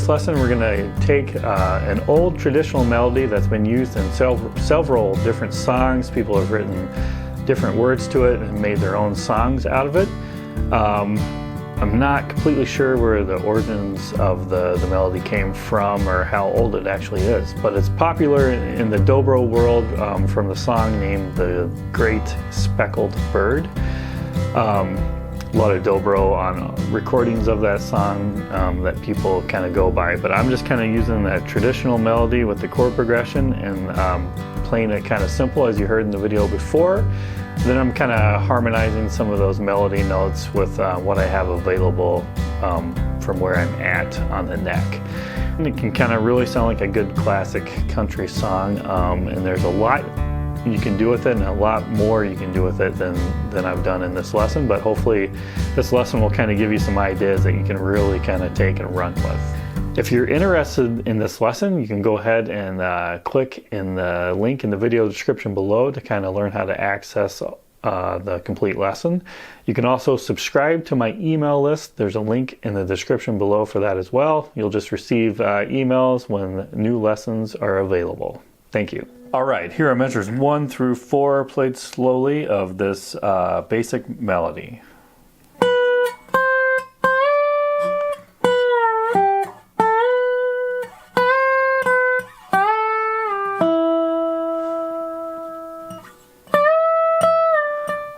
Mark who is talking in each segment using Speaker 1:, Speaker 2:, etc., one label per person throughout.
Speaker 1: this lesson, we're going to take an old traditional melody that's been used in several different songs. People have written different words to it and made their own songs out of it. I'm not completely sure where the origins of the melody came from or how old it actually is, but it's popular in the Dobro world from the song named The Great Speckled Bird. A lot of Dobro on recordings of that song that people kind of go by, but I'm just kind of using that traditional melody with the chord progression and playing it kind of simple as you heard in the video before. Then I'm kind of harmonizing some of those melody notes with what I have available from where I'm at on the neck. And it can kind of really sound like a good classic country song, and there's a lot you can do with it and a lot more you can do with it than I've done in this lesson, but hopefully this lesson will kind of give you some ideas that you can really kind of take and run with. If you're interested in this lesson, you can go ahead and click in the link in the video description below to kind of learn how to access the complete lesson. You can also subscribe to my email list. There's a link in the description below for that as well. You'll just receive emails when new lessons are available. Thank you. All right, here are measures 1 through 4 played slowly of this basic melody.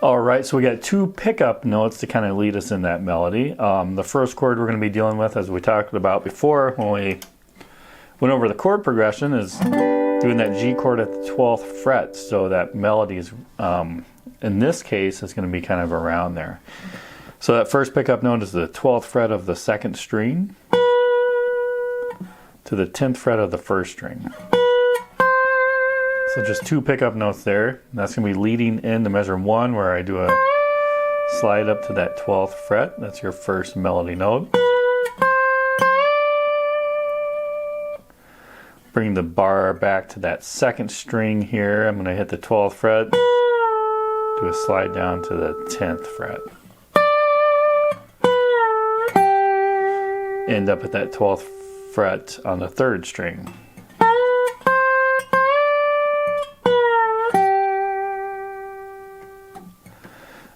Speaker 1: All right, so we got 2 pickup notes to kind of lead us in that melody. The first chord we're going to be dealing with, as we talked about before when we went over the chord progression, is doing that G chord at the 12th fret, so that melody is, in this case, is going to be kind of around there. So that first pickup note is the 12th fret of the 2nd string to the 10th fret of the 1st string. So just 2 pickup notes there. And that's going to be leading into measure 1, where I do a slide up to that 12th fret. That's your first melody note. Bring the bar back to that 2nd string here. I'm going to hit the 12th fret, do a slide down to the 10th fret. End up at that 12th fret on the 3rd string.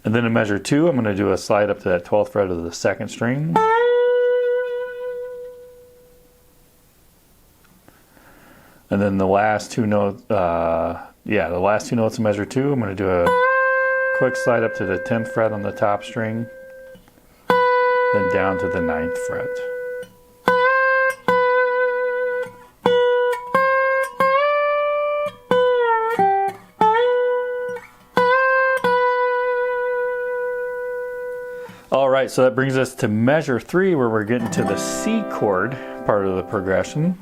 Speaker 1: And then in measure 2, I'm going to do a slide up to that 12th fret of the 2nd string. And then the last 2 notes, the last 2 notes of measure 2, I'm going to do a quick slide up to the 10th fret on the top string, then down to the 9th fret. All right, so that brings us to measure 3, where we're getting to the C chord part of the progression.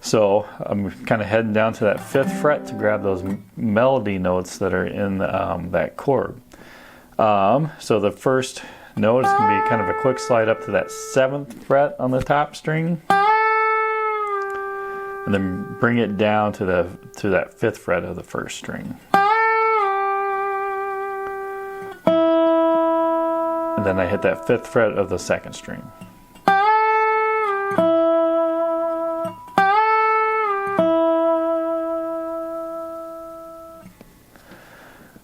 Speaker 1: So I'm kind of heading down to that 5th fret to grab those melody notes that are in that chord. So the first note is going to be kind of a quick slide up to that 7th fret on the top string, and then bring it down to that 5th fret of the 1st string. And then I hit that 5th fret of the 2nd string.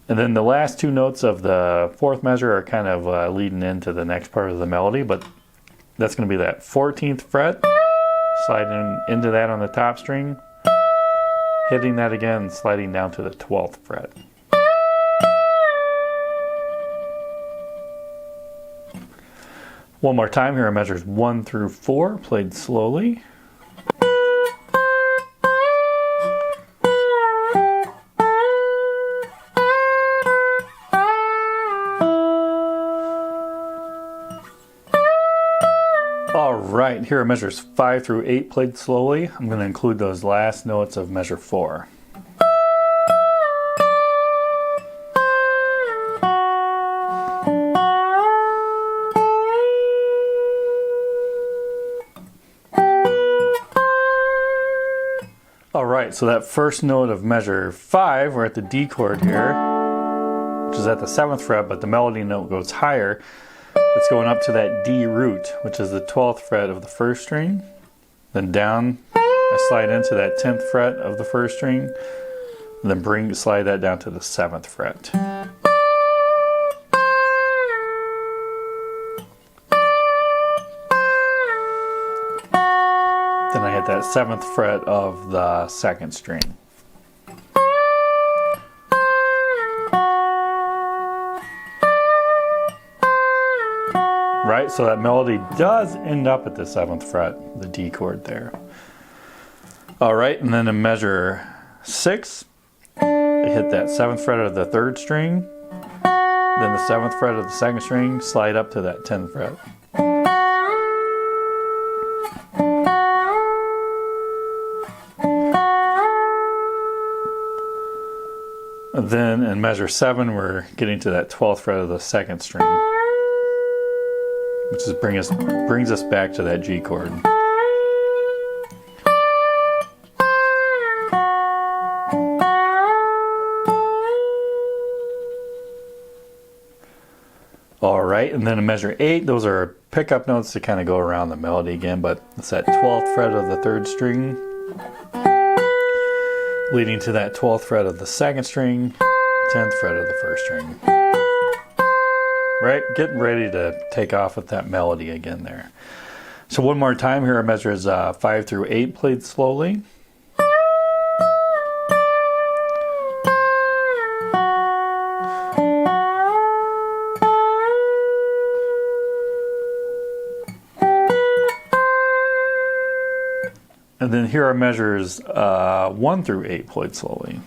Speaker 1: And then the last 2 notes of the 4th measure are kind of leading into the next part of the melody, but that's going to be that 14th fret, sliding into that on the top string, hitting that again, sliding down to the 12th fret. One more time, here are measures 1 through 4, played slowly. Alright, here are measures 5 through 8 played slowly. I'm going to include those last notes of measure 4. Alright, so that first note of measure 5, we're at the D chord here, which is at the 7th fret, but the melody note goes higher. It's going up to that D root, which is the 12th fret of the 1st string, then down, I slide into that 10th fret of the first string, and then slide that down to the 7th fret. Then I hit that 7th fret of the 2nd string. Right, so that melody does end up at the 7th fret, the D chord there. All right, and then in measure 6, I hit that 7th fret of the 3rd string, then the 7th fret of the 2nd string, slide up to that 10th fret. And then in measure 7, we're getting to that 12th fret of the 2nd string, which is brings us back to that G chord. All right, and then in measure 8, those are pickup notes to kind of go around the melody again, but it's that 12th fret of the 3rd string, leading to that 12th fret of the 2nd string, 10th fret of the 1st string. Right, getting ready to take off with that melody again there. So one more time here, our measure is 5 through 8 played slowly. And then here are measures 1 through 8 played slowly.